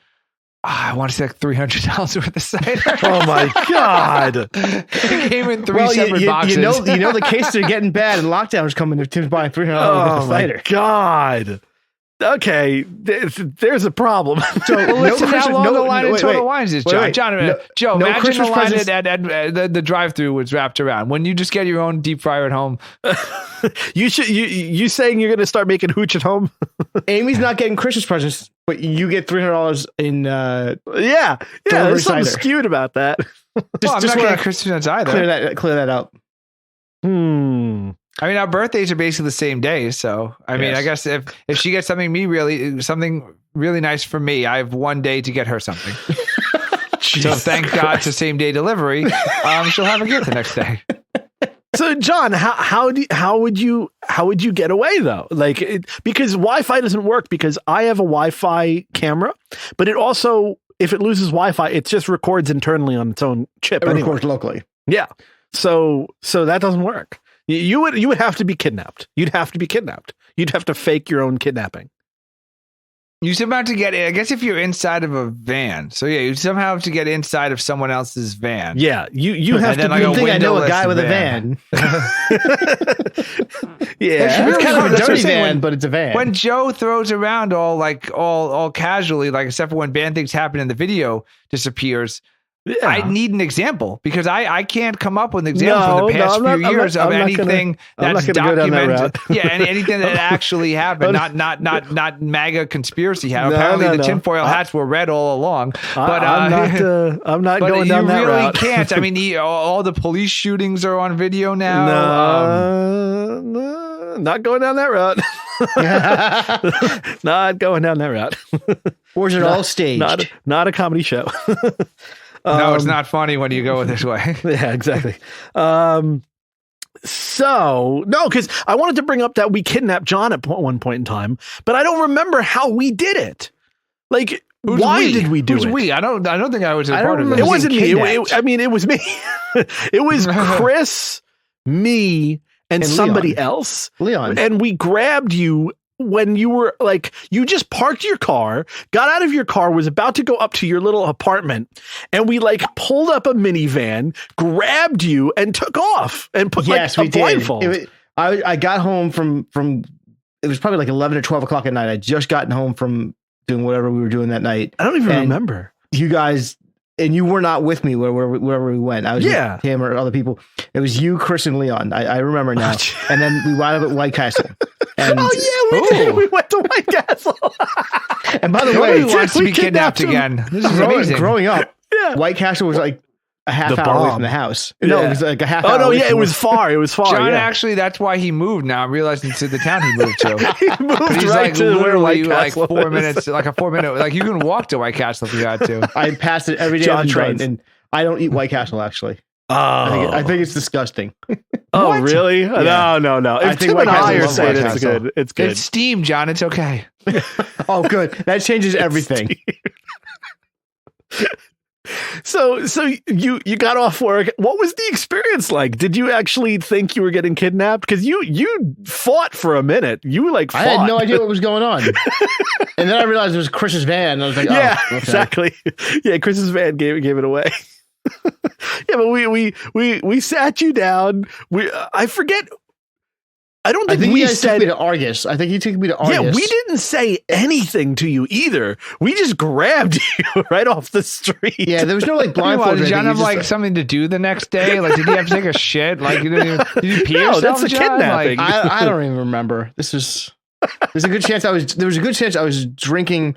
I want to say like $300 worth of cider. Oh my God. It came in three separate boxes. You know the cases are getting bad and lockdown is coming. Tim's buying $300 worth of cider. God. Okay, there's a problem. So listen how long the line in Total Wines is, John. Joe, imagine the line at the drive-thru was wrapped around. When you just get your own deep fryer at home. You saying you're going to start making hooch at home? Amy's not getting Christmas presents, but you get $300 in there's something skewed about that. I'm not getting Christmas presents either. Clear that up. I mean, our birthdays are basically the same day, so I mean, I guess if she gets something really nice for me, I have one day to get her something. So thank God to same day delivery. She'll have a gift the next day. So John, how would you get away though? Like because Wi-Fi doesn't work because I have a Wi-Fi camera, but it also if it loses Wi-Fi, it just records internally on its own chip. It records locally. Yeah. So that doesn't work. You would have to be kidnapped. You'd have to be kidnapped. You'd have to fake your own kidnapping. You somehow have to get I guess if you're inside of a van. So yeah, you somehow have to get inside of someone else's van. Yeah, you have to. I think I know a guy with a van. Yeah, it's kind of a dirty van, but it's a van. When Joe throws around all casually, like except for when bad things happen and the video disappears. Yeah. I need an example because I can't come up with an example from the past few years of anything that's documented. Anything that actually happened, not MAGA conspiracy hat. Apparently the tinfoil hats were red all along. But I'm not going down that route. You really can't. I mean, all the police shootings are on video now. No, not going down that route. Not going down that route. Or is it all staged? Not a comedy show. No, it's not funny when you go this way. Yeah, exactly. So, no, because I wanted to bring up that we kidnapped John at one point in time, but I don't remember how we did it. Like, why did we do it? We? I don't think I was a part of it. It wasn't me. I mean, it was me. It was Chris, me, and somebody else, Leon, and we grabbed you when you were like, you just parked your car, got out of your car, was about to go up to your little apartment, and we like pulled up a minivan, grabbed you, and took off and put a blindfold. I got home from it was probably like 11 or 12 o'clock at night. I just gotten home from doing whatever we were doing that night. I don't even remember. You guys, and you were not with me wherever we went. I was with him or other people. It was you, Chris, and Leon. I remember now. And then we wound up at White Castle. And, we did. We went to White Castle. And by the way, he wants to be kidnapped again. This is amazing. Growing up, White Castle was like a half hour away from the house. No, it was like a half hour. Oh no, it was far. It was far. John, actually, that's why he moved. Now I'm realizing to the town he moved to. He moved he's right like to literally where like 4 minutes, like a 4 minute. Like you can walk to White Castle if you got to. I pass it every day on the train, and I don't eat White Castle actually. I think it's disgusting. Oh, what? Really? Yeah. No. I think Tim and I are saying it's good. It's good. It's steam, John. It's okay. Oh, good. That changes everything. So you got off work. What was the experience like? Did you actually think you were getting kidnapped? Because you fought for a minute. You fought. I had no idea what was going on. And then I realized it was Chris's van. And I was like, okay. Exactly. Yeah, Chris's van gave it away. Yeah, but we sat you down. I forget. I don't think we said took me to Argus. I think he took me to Argus. Yeah, we didn't say anything to you either. We just grabbed you right off the street. Yeah, there was no like blindfold. Did John have like something to do the next day? Like, did he have to take a shit? Like, did you pee yourself? That's a kidnapping. Like, I don't even remember. There's a good chance I was drinking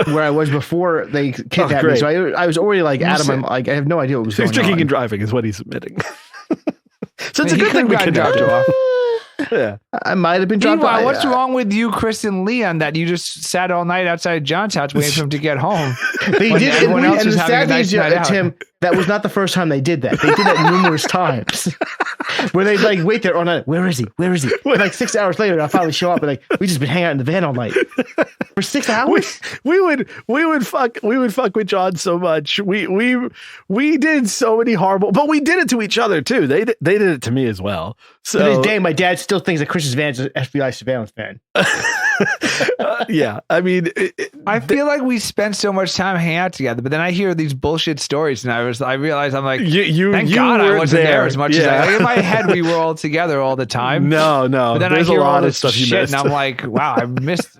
where I was before they kidnapped me. So I was already like out of my like I have no idea what was going on. He's drinking and driving is what he's admitting. So it's a good thing we kidnapped you off. Yeah, I might have been dropped off. What's wrong with you, Chris and Leon, that you just sat all night outside John's house waiting for him to get home? They did. Everyone else was having a nice night out. Tim, that was not the first time they did that. They did that numerous times. Where they like wait there all night. Where is he? Where is he? And like 6 hours later, I finally show up and like we just been hanging out in the van all night for 6 hours. We would fuck with John so much. We did so many horrible, but we did it to each other too. They did it to me as well. So to this day, my dad still thinks that Chris's van is an FBI surveillance van. Yeah, I mean, I feel like we spent so much time hanging out together, but then I hear these bullshit stories, and I realize I'm like, thank God I wasn't there as much as like in my head we were all together all the time. No, but then there's I hear a lot all of this stuff shit, and I'm like, wow, I missed.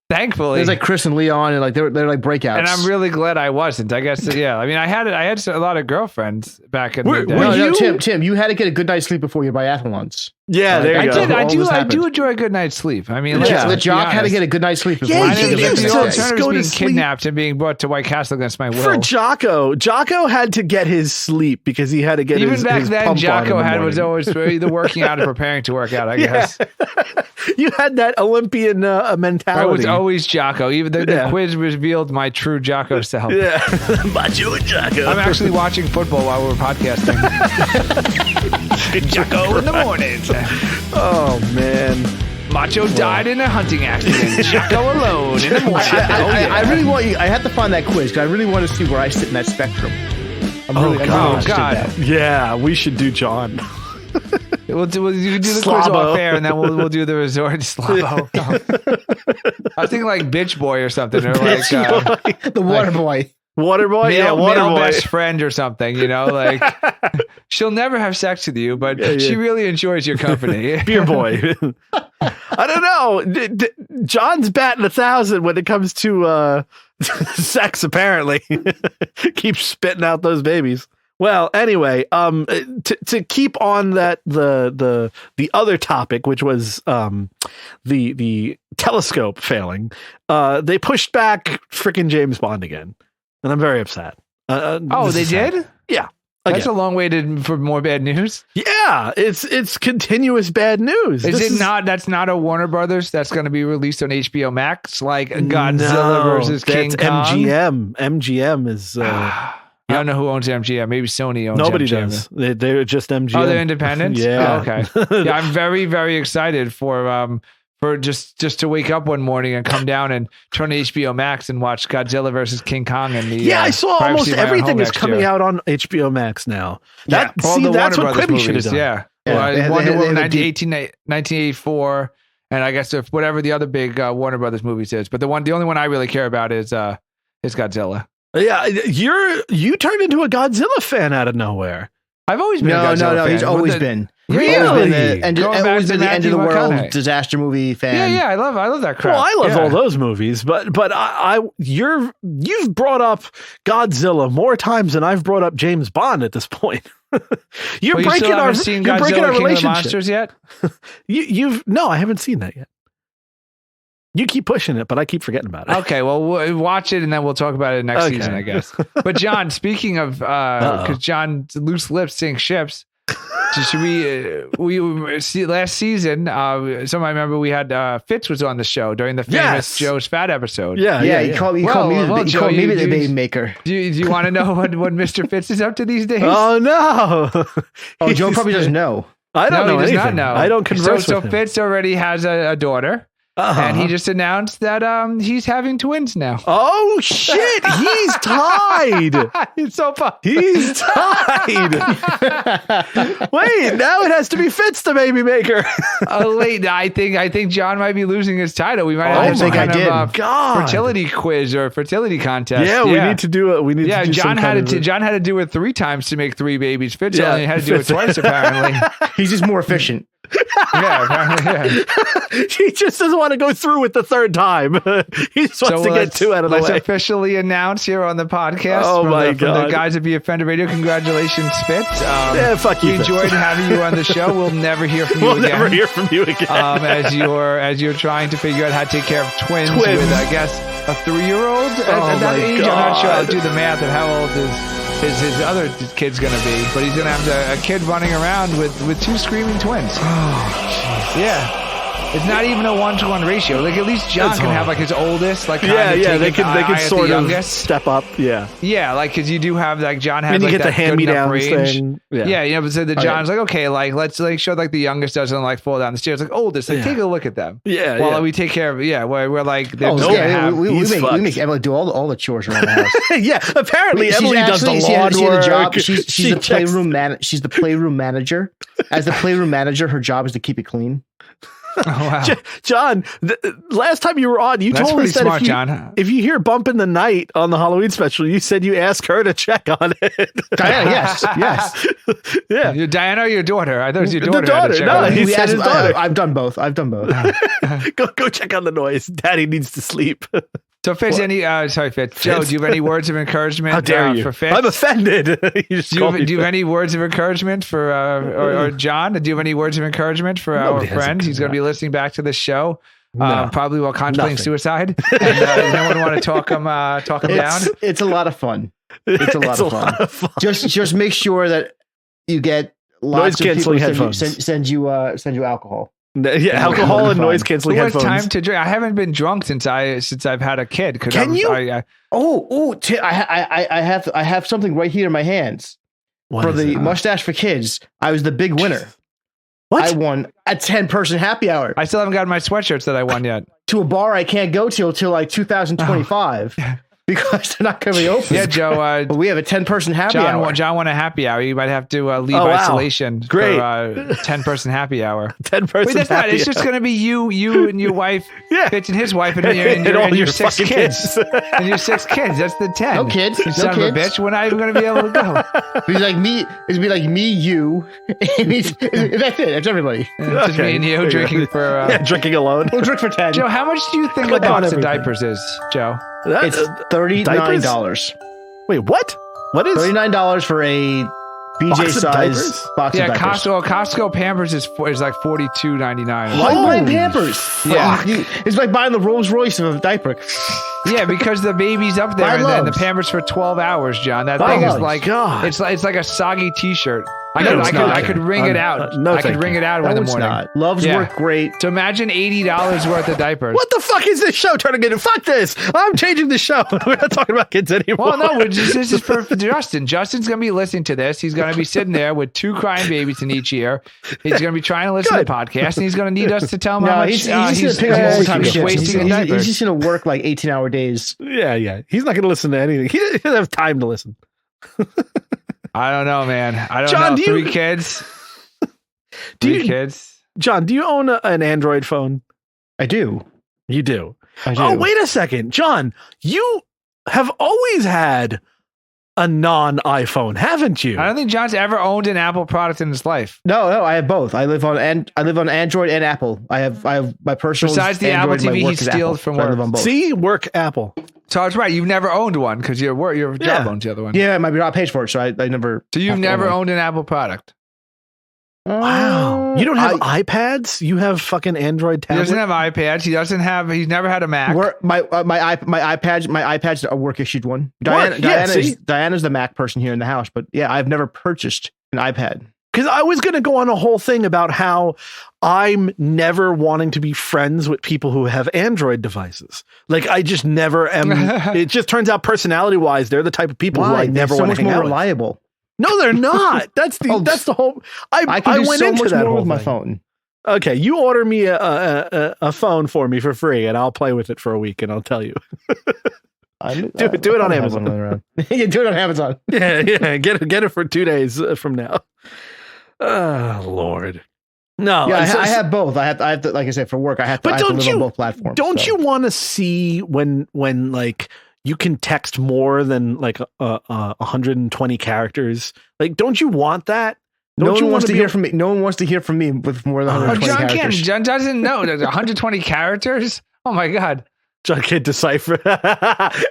Thankfully, there's like Chris and Leon, and like they're like breakouts, and I'm really glad I wasn't. I guess yeah. I mean, I had a lot of girlfriends back in the day. No, Tim, you had to get a good night's sleep before your biathlons. Yeah, there you go. I do enjoy a good night's sleep. I mean, the Jock had to get a good night's sleep before. Yeah, the alternative is being kidnapped and being brought to White Castle against my will. For Jocko had to get his sleep because he had to get his back then. Jocko was always either working out or preparing to work out. I guess you had that Olympian mentality. I was always Jocko. Even the quiz revealed my true Jocko self. Yeah, Macho and Jocko. I'm actually watching football while we're podcasting. Jocko in the mornings. Oh man, Macho died in a hunting accident. Jocko alone in the morning. I really want you. I have to find that quiz because I really want to see where I sit in that spectrum. I'm God. Yeah, we should do John. You can do the quiz off air, and then we'll do the resort Slavo. I was thinking like bitch boy or something, or like the water boy. Water boy, male best friend or something, like she'll never have sex with you, but she really enjoys your company. Beer boy. I don't know. John's batting 1,000 when it comes to sex. Apparently, keeps spitting out those babies. Well, anyway, to keep on that the other topic, which was the telescope failing, they pushed back frickin' James Bond again. And I'm very upset. They did? Yeah. Again. That's a long way for more bad news. Yeah, it's continuous bad news. Is it? That's not a Warner Brothers. That's going to be released on HBO Max, like Godzilla versus King Kong. MGM is. I don't know who owns MGM. Maybe Sony owns. Nobody MGM. does. They're just MGM. Oh, they're independent. Yeah. Oh, okay. Yeah, I'm very, very excited for just to wake up one morning and come down and turn to HBO Max and watch Godzilla versus King Kong and the I saw almost everything is coming out on HBO Max now. That's what Quibi should have done. Yeah, Wonder Woman 1984, and I guess if whatever the other big Warner Brothers movies is. But the only one I really care about is Godzilla. Yeah, you turned into a Godzilla fan out of nowhere. I've always been a Godzilla fan. He's always been. Really? Always been the end of the world disaster movie fan. Yeah, I love that crap. Well, I love all those movies, but you've brought up Godzilla more times than I've brought up James Bond at this point. You're breaking our relationship. Monsters yet? No, I haven't seen that yet. You keep pushing it, but I keep forgetting about it. Okay, well, we'll watch it and then we'll talk about it next season, I guess. But John, speaking of, because John's loose lips sink ships. Should we see last season? I remember we had Fitz was on the show during the famous Joe's Fat episode. Yeah. He called me the baby maker. Do you want to know what Mr. Fitz is up to these days? Oh no! Joe probably doesn't know. I don't know. He does anything. not know. I don't converse with him. So Fitz already has a daughter. And he just announced that he's having twins now. Oh shit! He's tied. It's so fun. He's tied. Wait, now it has to be Fitz the baby maker. Wait, I think John might be losing his title. We might have some kind of fertility quiz or fertility contest. Yeah, we need to do it. John had to do it 3 times to make 3 babies. Fitz only had to do it twice apparently. He's just more efficient. He just doesn't want to go through with the 3rd time. He just wants to get 2 out of the way. Let's officially announce here on the podcast. From the guys at Be Offended Radio. Congratulations, Fitz. Fuck you. We enjoyed having you on the show. We'll never hear from you again. We'll never hear from you again. As you're trying to figure out how to take care of twins. With, I guess, a 3-year-old at that age. God. I'm not sure. I'll do the math of how old his other kid's gonna be, but he's gonna have a kid running around with 2 screaming twins. Oh, yeah. It's not even a 1-to-1 ratio. Like at least John can have like his oldest, like they can sort of step up. Yeah, like because you do have like John has and you like get the hand-me-down thing. But so the John's like, okay, like let's like show like the youngest doesn't like fall down the stairs. Like oldest, like take a look at them. While we take care of we're like we make Emily do all the chores around the house. Apparently Emily does the lawn work. She's the playroom she's the playroom manager. As the playroom manager, her job is to keep it clean. Oh, wow. John, last time you were on, you told us that if you hear Bump in the Night on the Halloween special, you said you asked her to check on it. Diana, yes. Yeah. Diana or your daughter? I thought it was your daughter. The daughter. No, he said his daughter. I've done both. Go check on the noise. Daddy needs to sleep. So Fitz, Fitz. Joe, do you have any words of encouragement? How dare you? For Fitz? I'm offended. Do you have any words of encouragement for or John? Do you have any words of encouragement for our friend? He's going to be listening back to this show, probably while contemplating suicide. And no one want to talk him down. It's a lot of fun. It's a lot of fun. Just make sure that you get lots of people headphones. Send you alcohol. Yeah, alcohol and noise canceling headphones. Who has time to drink? I haven't been drunk since I've had a kid. Can you? I have something right here in my hands for the Mustache for Kids. I was the big winner. What? I won a 10-person happy hour. I still haven't gotten my sweatshirts that I won yet. To a bar I can't go till like 2025. Because they're not going to be open. Yeah, Joe. But we have a 10-person happy hour. John won a happy hour. You might have to leave isolation for 10-person happy hour. 10-person. Wait, that's not. It's just going to be you and your wife, Fitz and his wife, and your 6 kids. And your 6 kids. That's the 10. No kids. You son of a bitch. We're not even going to be able to go. He's like me. It'd be like me, you. That's it. That's everybody. Just me and you drinking for drinking alone. We'll drink for 10. Joe, how much do you think a box of diapers is, Joe? It's $39. Wait, what? What is $39 for a BJ size box of diapers? Costco Pampers is like $42.99. Why buy Pampers? Yeah, it's like buying the Rolls Royce of a diaper. Yeah, because the baby's up there and then the Pampers for 12 hours, John. That thing is like it's like a soggy T-shirt. I could wring it out. I could wring it out in the morning. Loves work great. So imagine $80 worth of diapers. What the fuck is this show turning into? Fuck this! I'm changing the show. We're not talking about kids anymore. Well, no, this is for Justin. Justin's going to be listening to this. He's going to be sitting there with 2 crying babies in each ear. He's going to be trying to listen to the podcast, and he's going to need us to tell him how much he's wasting in diapers. He's just going to work like 18-hour days. Yeah. He's not going to listen to anything. He doesn't have time to listen. I don't know, man. I don't know. 3 kids. kids. John, do you own an Android phone? I do. You do? I do. Oh, wait a second. John, you have always had a non-iPhone, haven't you? I don't think John's ever owned an Apple product in his life. No, I have both. I live on Android and Apple. I have my personal. Besides the Android, Apple TV he steals from work. See, work Apple. So I was right. You've never owned one because your job owns the other one. Yeah, my job pays for it, so I never. So you've never owned an Apple product. Wow. You don't have iPads? You have fucking Android tablets? He doesn't have iPads. He's never had a Mac. My iPad's a work issued one. Diana's the Mac person here in the house, but yeah, I've never purchased an iPad. Because I was going to go on a whole thing about how I'm never wanting to be friends with people who have Android devices. Like, I just never am. It just turns out personality wise, they're the type of people who I never want to hang out with. So much more reliable. No, they're not. That's the whole. I can do went so into much that more whole with my thing. phone. Okay, you order me a phone for me for free, and I'll play with it for a week, and I'll tell you. Do it on Amazon. Yeah, do it on Amazon. Yeah. Get it for 2 days from now. Oh Lord. No, yeah, I have both. I have to, like I said, for work. I have to live on both platforms. Don't you want to see when like you can text more than like 120 characters? Like, don't you want that? No one wants to hear from me. No one wants to hear from me with more than 120 characters. John doesn't know. There's 120 characters. Oh my God. John can't decipher.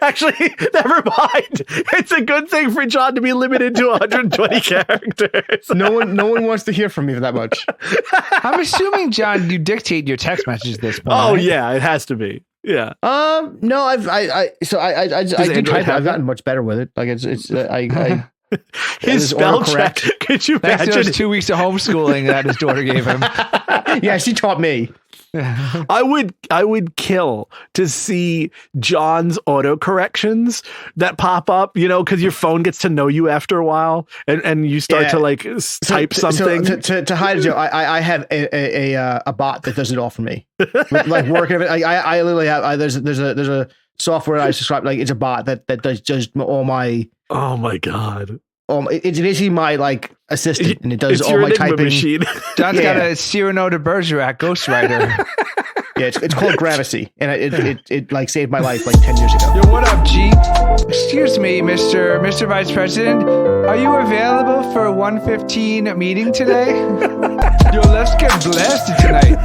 Actually, never mind. It's a good thing for John to be limited to 120 characters. No one wants to hear from me that much. I'm assuming, John, you dictate your text messages at this point. Oh, right? Yeah, it has to be. Yeah. No, I've gotten much better with it. Like his spell check. Could you imagine? Thanks to those 2 weeks of homeschooling that his daughter gave him. Yeah, she taught me. I would kill to see John's auto corrections that pop up, because your phone gets to know you after a while and you start to like type something. So to hide it, I have a bot that does it all for me. Like work, I literally have. There's a software I subscribe. Like it's a bot that does just all my. Oh my God. It's basically my like assistant, and it does all my typing. Machine. John's got a Cyrano de Bergerac ghostwriter. Yeah, it's called Gravity, and it like saved my life like 10 years ago. Yo, what up, G? Excuse me, Mr. Vice President, are you available for a 1:15 meeting today? Yo, let's get blasted tonight.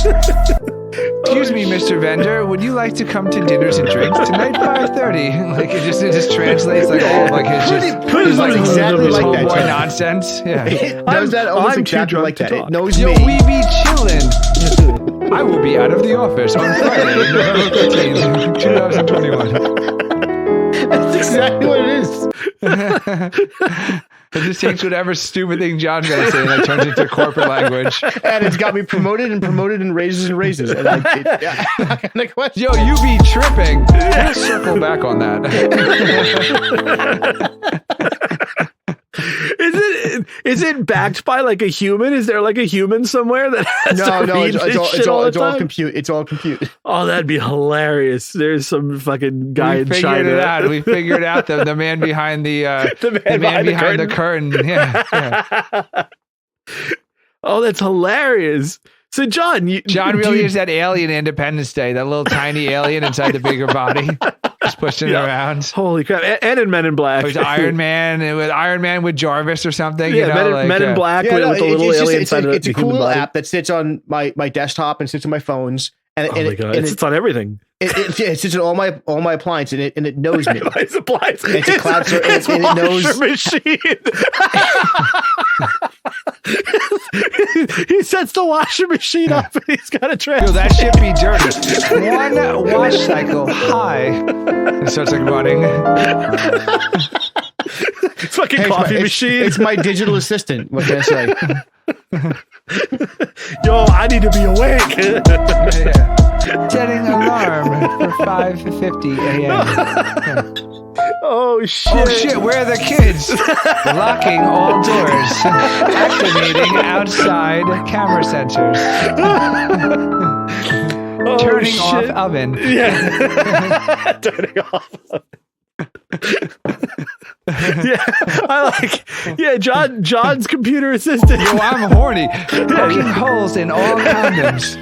Excuse me, Mr. Vendor, would you like to come to dinners and drinks tonight? 5:30. Like it just translates like all of like his like exactly like that boy nonsense. Yeah, it does that almost exactly like that. It knows me. Yo, we be chillin'. I will be out of the office on Friday, November 15th, 2021. That's exactly what it is. It just takes whatever stupid thing John's going to say and it turns into corporate language. And it's got me promoted and raises. And I'm not going to question. Yo, you be tripping. Let's circle back on that. Is it backed by like a human? Is there like a human somewhere that has it's all compute. It's all compute. Oh, that'd be hilarious. There's some fucking guy in China. We figured out the man behind the man behind the curtain. Yeah. Oh, that's hilarious. So John really is that alien Independence Day, that little tiny alien inside the bigger body, just pushing it around. Holy crap! And in Men in Black, it was Iron Man with Jarvis or something. Yeah, Men in Black with the little alien inside. It's a cool little app that sits on my desktop and sits on my phones. And, oh my God! It sits on everything. It sits on all my appliances, and it knows me. It's appliances. It's a cloud service. It's a washer machine. He sets the washing machine up, and he's got a tray. Yo, that should be dirty. One wash cycle high. It starts like running. It's fucking coffee machine. It's my digital assistant. What can I say? Yo, I need to be awake. Setting alarm for 5:50 a.m. Oh shit! Oh shit! Where are the kids? Locking all doors. Activating outside camera sensors. Turning off oven. Yeah. Turning off oven. Yeah, John's computer assistant. Yo, I'm horny. Poking holes in all condoms.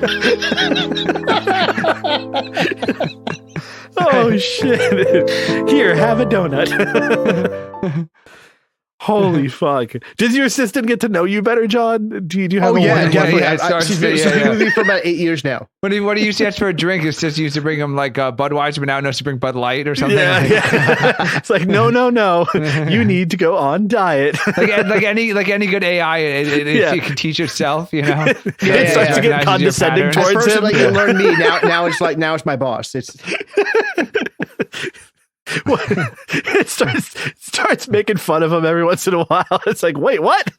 Oh shit! Here, have a donut. Holy fuck! Does your assistant get to know you better, John? Do you have? Definitely. She's been with me for about 8 years now. What do you used to ask for a drink? It's just used to bring him like Budweiser, but now knows to bring Bud Light or something. Yeah. It's like no. You need to go on diet. like any good AI, you can teach yourself. You know, it starts to get condescending towards him. Like you learn me now. It's my boss. It's. It starts making fun of him every once in a while. It's like, wait, what?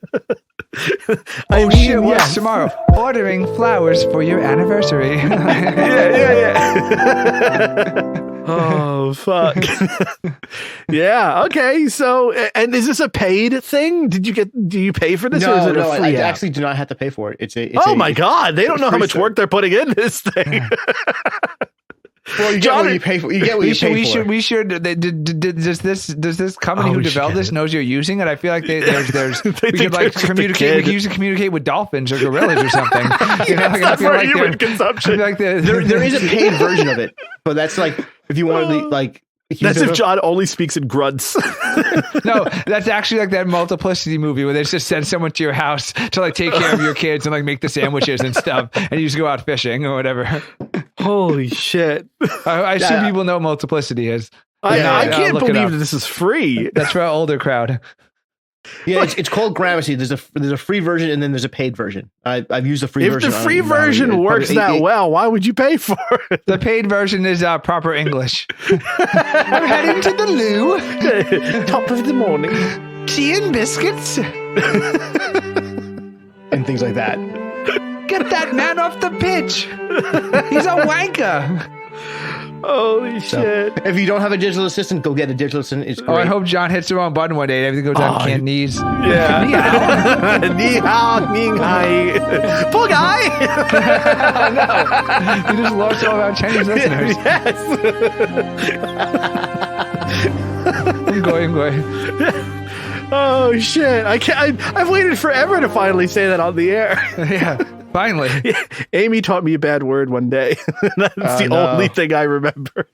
Shit, what's tomorrow? Ordering flowers for your anniversary. Yeah. Oh, fuck. Yeah, okay. So, and is this a paid thing? Do you pay for this? No, or is it no, a free I app? actually do not have to pay for it. It's my God. They don't know how much work they're putting in this thing. Well, you get what you pay for. You get what you pay for. We should. Does this company who developed this knows you're using it? I feel like there's we could like communicate. We could use to communicate with dolphins or gorillas or something. You know, like, that's for human consumption. Like there is a paid version of it, but that's like if you want to like. That's if John only speaks in grunts. No, that's actually like that Multiplicity movie where they just send someone to your house to like take care of your kids and like make the sandwiches and stuff, and you just go out fishing or whatever. Holy shit! I assume people know what Multiplicity is. I can't believe that this is free. That's for our older crowd. Yeah, it's called Gramercy. There's a free version and then there's a paid version. I've used the free version. If the free version works that well, why would you pay for it? The paid version is proper English. I'm heading to the loo. Top of the morning. Tea and biscuits. And things like that. Get that man off the pitch. He's a wanker. Holy shit. If you don't have a digital assistant, go get a digital assistant. It's great. I hope John hits the wrong button one day and everything goes on Cantonese. Yeah. Ni hao, ning hai. Poor guy. No. You just lost all of our Chinese listeners. Yes. I'm going. Oh shit. I've waited forever to finally say that on the air. Yeah. Finally. Yeah. Amy taught me a bad word one day. That's the only thing I remember.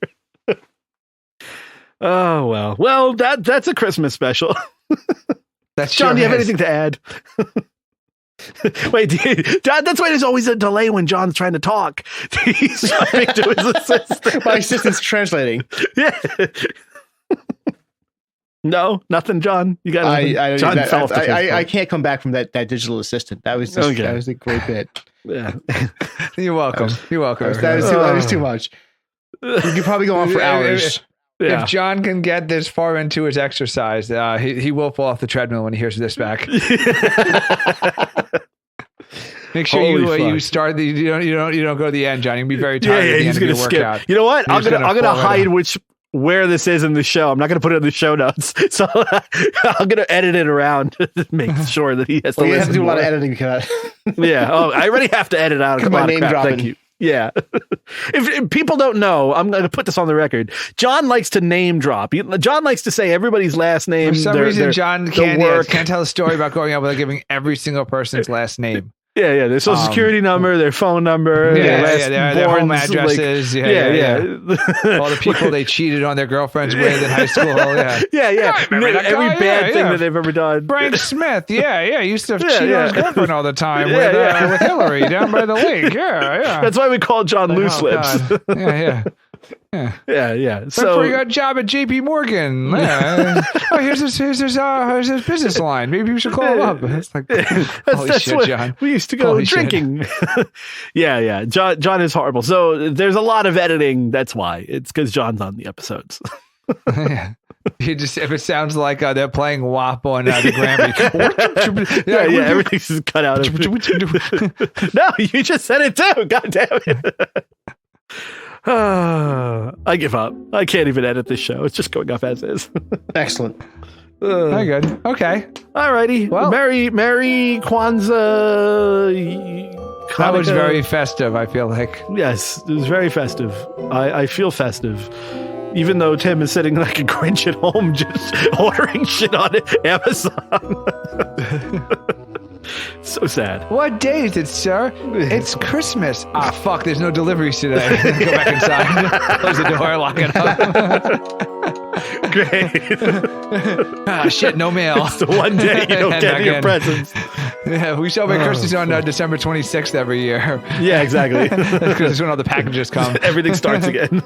Oh, well. Well, that's a Christmas special. John, do you have anything to add? Wait, that's why there's always a delay when John's trying to talk. He's talking to his assistant. My assistant's translating. Yeah. No, nothing, John. You got John fell off the fence. I can't come back from that digital assistant. That was just, that was a great bit. Yeah. You're welcome. That was too much. You could probably go on for hours. If John can get this far into his exercise, he will fall off the treadmill when he hears this back. Make sure you start the you don't go to the end, John. You'll be very tired at the end of your workout. You know what? I'm gonna hide where this is in the show. I'm not going to put it in the show notes. So I'm going to edit it around to make sure that he has to listen. You have to do a lot of editing. Yeah. Oh, I already have to edit out a lot of crap. Thank you. Yeah. If people don't know, I'm going to put this on the record. John likes to name drop. John likes to say everybody's last name. For some reason, John can't tell a story about growing up without giving every single person's last name. Yeah, their social security number, their phone number, their home addresses, all the people they cheated on their girlfriends with in high school. Every bad thing that they've ever done. Frank Smith, he used to cheat on his girlfriend all the time with Hillary down by the lake. Yeah. That's why we call John Loose Lips. Yeah. So you got a job at JP Morgan. Here's his business line. Maybe we should call him up. It's like, that's shit, John. We used to go drinking. Yeah. John is horrible. So there's a lot of editing. That's why. It's because John's on the episodes. If it sounds like they're playing WAP on the Grammy. Everything's just cut out. No, you just said it too. God damn it. I give up. I can't even edit this show. It's just going off as is. Excellent. Very good. Okay. Alrighty. Well, Merry Kwanzaa. That was very festive, I feel like. Yes, it was very festive. I feel festive. Even though Tim is sitting like a Grinch at home, just ordering shit on Amazon. So sad. What day is it, sir? It's Christmas. Ah, fuck, there's no deliveries today. Go back inside. Close the door, lock it up. Great. Ah, shit, no mail. It's the one day you don't get your presents. Yeah, we celebrate Christmas on December 26th every year. Yeah, exactly. Because it's when all the packages come. Everything starts again.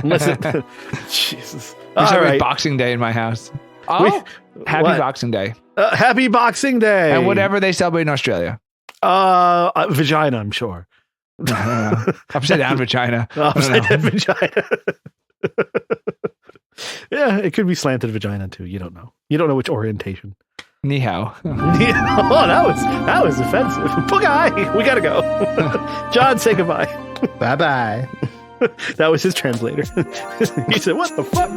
Listen, Jesus. We celebrate Boxing Day in my house. Oh, happy Boxing Day. Happy Boxing Day. And whatever they celebrate in Australia. Vagina, I'm sure. Upside down vagina. Upside down vagina. Yeah, it could be slanted vagina too. You don't know. You don't know which orientation. Ni hao. Oh, that was offensive. Boogie, we gotta go. John, say goodbye. Bye bye. That was his translator. He said, "What the fuck?"